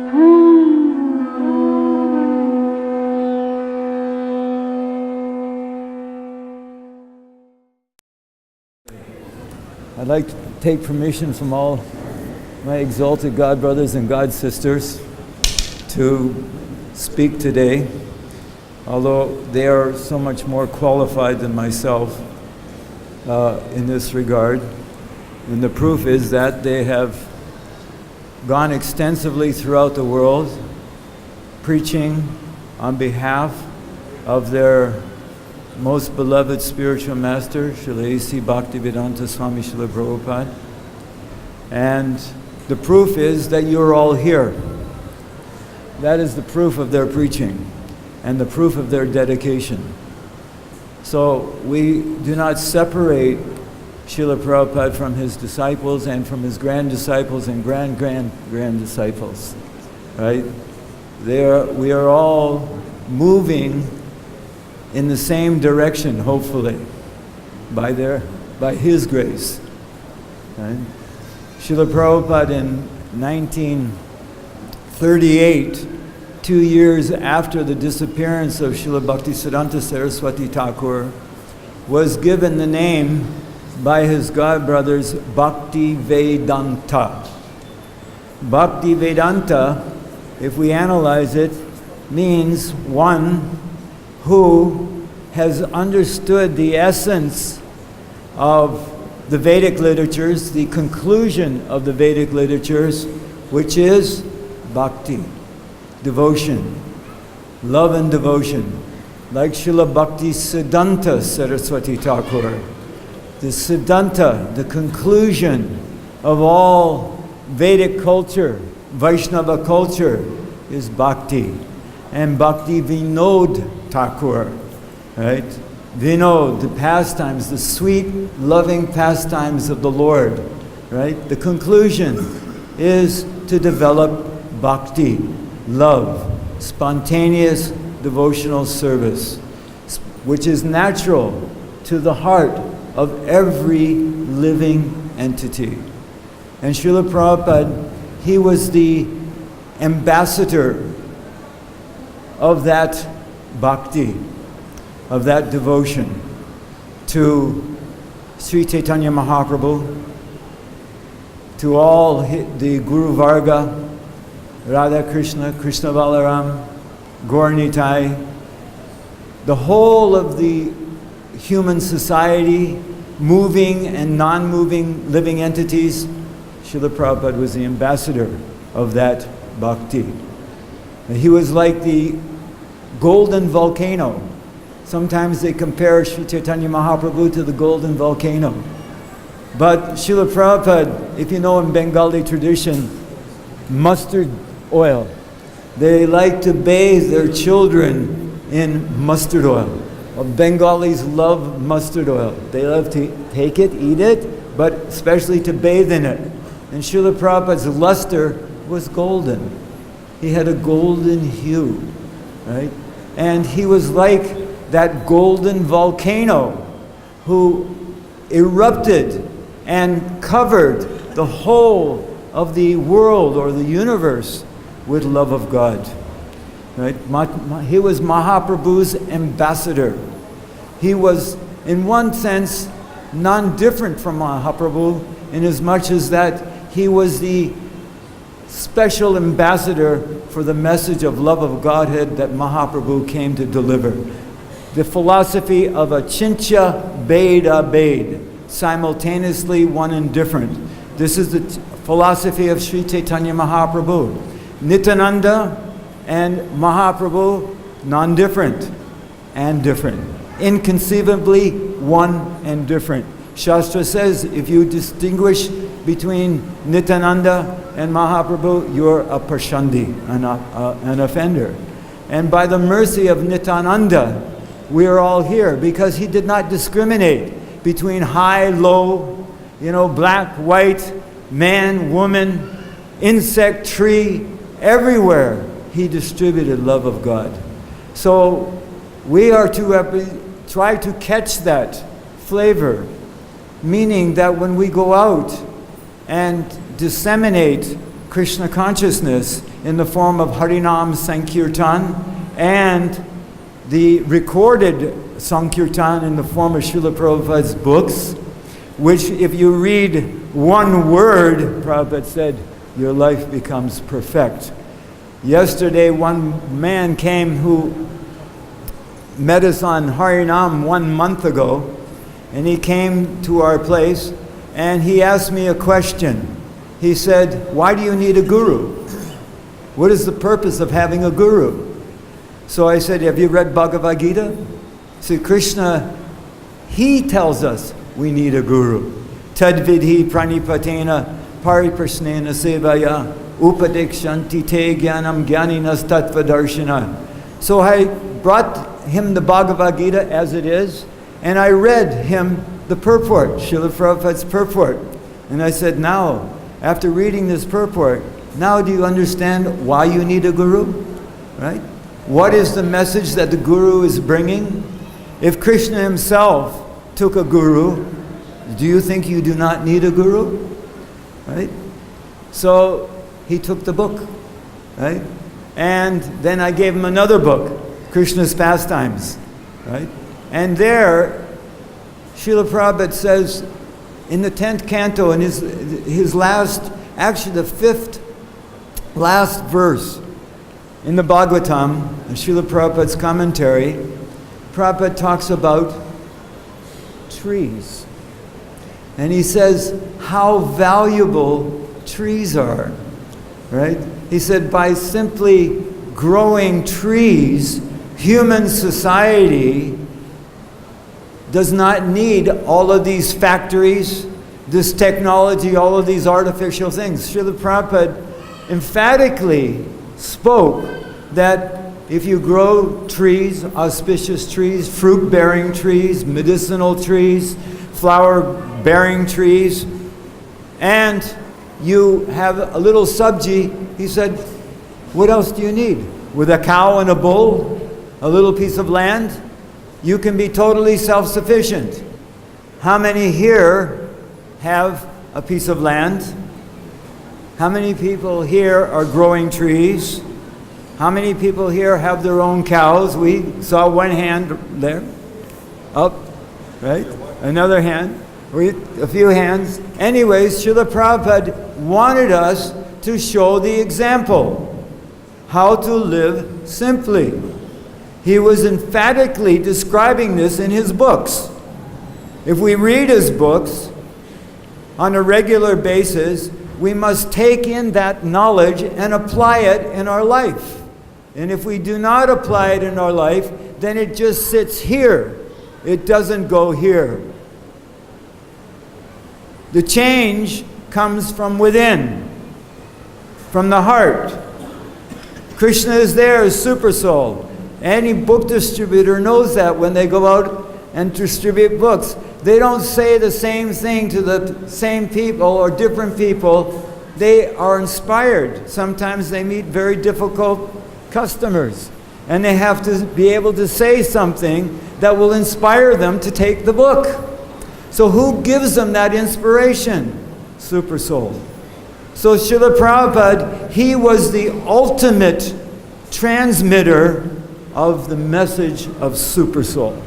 I'd like to take permission from all my exalted God brothers and God sisters to speak today, although they are so much more qualified than myself in this regard. And the proof is that they have gone extensively throughout the world preaching on behalf of their most beloved spiritual master, Srila A.C. Bhaktivedanta Swami Srila Prabhupada. And the proof is that you're all here. That is the proof of their preaching and the proof of their dedication. So we do not separate Srila Prabhupada from his disciples and from his grand-disciples and grand-disciples, right? We are all moving in the same direction, hopefully, by his grace. Right? Srila Prabhupada in 1938, 2 years after the disappearance of Srila Bhaktisiddhanta Saraswati Thakur, was given the name by his godbrothers Bhakti-Vedanta. Bhakti-Vedanta, if we analyze it, means one who has understood the essence of the Vedic literatures, the conclusion of the Vedic literatures, which is bhakti, devotion, love and devotion. Like Srila Bhaktisiddhanta Saraswati Thakur, the Siddhanta, the conclusion of all Vedic culture, Vaishnava culture, is bhakti. And Bhakti Vinod Thakur, right? Vinod, the pastimes, the sweet, loving pastimes of the Lord, right? The conclusion is to develop bhakti, love, spontaneous devotional service, which is natural to the heart of every living entity. And Srila Prabhupada, he was the ambassador of that bhakti, of that devotion to Sri Chaitanya Mahaprabhu, to all the Guru Varga, Radha Krishna, Krishna Balaram, Gaur Nitai, the whole of the human society, moving and non-moving living entities. Srila Prabhupada was the ambassador of that bhakti. He was like the golden volcano. Sometimes they compare Sri Chaitanya Mahaprabhu to the golden volcano. But Srila Prabhupada, if you know in Bengali tradition, mustard oil. They like to bathe their children in mustard oil. Well, Bengalis love mustard oil. They love to take it, eat it, but especially to bathe in it. And Srila Prabhupada's luster was golden. He had a golden hue, right? And he was like that golden volcano who erupted and covered the whole of the world or the universe with love of God, right? He was Mahaprabhu's ambassador. He was, in one sense, non-different from Mahaprabhu, in as much as that he was the special ambassador for the message of love of Godhead that Mahaprabhu came to deliver. The philosophy of Achintya Bheda Bhed, simultaneously one and different. This is the philosophy of Sri Chaitanya Mahaprabhu. Nityananda and Mahaprabhu, non-different and different. Inconceivably one and different. Shastra says if you distinguish between Nityananda and Mahaprabhu, you're a Prashandi, an offender. And by the mercy of Nityananda, we are all here because he did not discriminate between high, low, black, white, man, woman, insect, tree, everywhere. He distributed love of God. So we are to try to catch that flavor, meaning that when we go out and disseminate Krishna consciousness in the form of Harinam Sankirtan and the recorded Sankirtan in the form of Srila Prabhupada's books, which if you read one word, Prabhupada said, your life becomes perfect. Yesterday, one man came who met us on Harinam 1 month ago, and he came to our place, and he asked me a question. He said, why do you need a guru? What is the purpose of having a guru? So I said, have you read Bhagavad-Gita? See, Krishna, he tells us we need a guru. Tadvidhi pranipatena pariprasnena sevaya upadikshanti te jnanam jnaninas tattvadarshana. So I brought him the Bhagavad-Gita as it is, and I read him the purport, Srila Prabhupada's purport. And I said, now, after reading this purport, now do you understand why you need a guru? Right? What is the message that the guru is bringing? If Krishna himself took a guru, do you think you do not need a guru? Right? So he took the book, right? And then I gave him another book, Krishna's Pastimes, right? And there, Srila Prabhupada says in the 10th canto, in his last, actually the 5th last verse in the Bhagavatam, Srila Prabhupada's commentary, Prabhupada talks about trees. And he says how valuable trees are, right? He said by simply growing trees, human society does not need all of these factories, this technology, all of these artificial things. Srila Prabhupada emphatically spoke that if you grow trees, auspicious trees, fruit-bearing trees, medicinal trees, flower-bearing trees, and you have a little sabji, he said, what else do you need? With a cow and a bull, a little piece of land, you can be totally self-sufficient. How many here have a piece of land? How many people here are growing trees? How many people here have their own cows? We saw one hand there, up, right? Another hand, a few hands. Anyways, Srila Prabhupada wanted us to show the example, how to live simply. He was emphatically describing this in his books. If we read his books on a regular basis, we must take in that knowledge and apply it in our life. And if we do not apply it in our life, then it just sits here. It doesn't go here. The change comes from within, from the heart. Krishna is there as Super Soul. Any book distributor knows that when they go out and distribute books. They don't say the same thing to the same people or different people. They are inspired. Sometimes they meet very difficult customers, and they have to be able to say something that will inspire them to take the book. So who gives them that inspiration? Super Soul. So Srila Prabhupada, he was the ultimate transmitter of the message of Super Soul.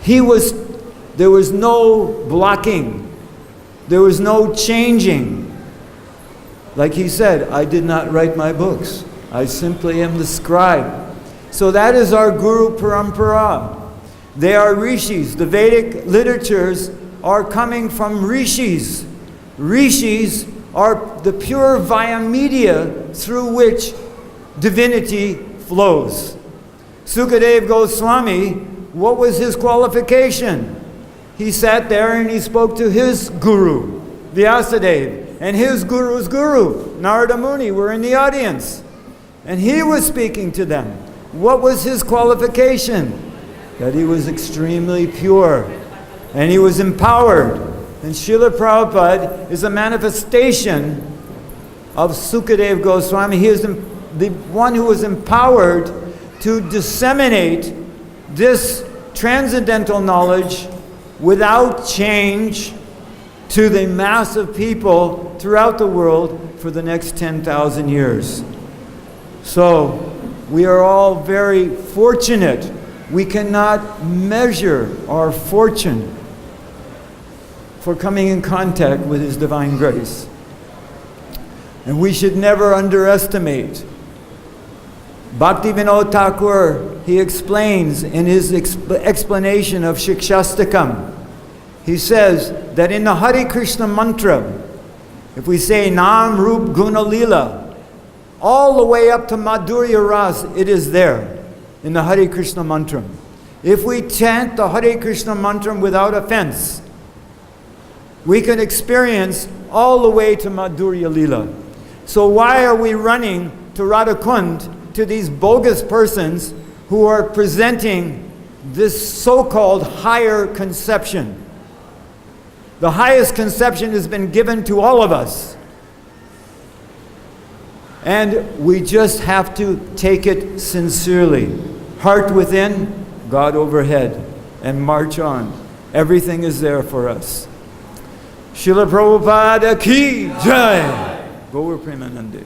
There was no blocking. There was no changing. Like he said, I did not write my books. I simply am the scribe. So that is our Guru Parampara. They are rishis. The Vedic literatures are coming from rishis. Rishis are the pure via media through which divinity flows. Sukadeva Goswami, what was his qualification? He sat there and he spoke to his guru, Vyasadeva, and his guru's guru, Narada Muni, were in the audience. And he was speaking to them. What was his qualification? That he was extremely pure and he was empowered. And Srila Prabhupada is a manifestation of Sukadeva Goswami. He is the one who was empowered to disseminate this transcendental knowledge without change to the mass of people throughout the world for the next 10,000 years. So we are all very fortunate. We cannot measure our fortune for coming in contact with His divine grace. And we should never underestimate. Bhaktivinoda Thakur, he explains in his explanation of Shikshastakam, he says that in the Hare Krishna mantra, if we say Nam, Rup, Guna, Lila, all the way up to Madhurya Ras, it is there in the Hare Krishna mantra. If we chant the Hare Krishna mantra without offense, we can experience all the way to Madhurya Lila. So why are we running to Radhakund, to these bogus persons who are presenting this so-called higher conception? The highest conception has been given to all of us. And we just have to take it sincerely. Heart within, God overhead, and march on. Everything is there for us. Srila Prabhupada ki jai. Gaur Premanande.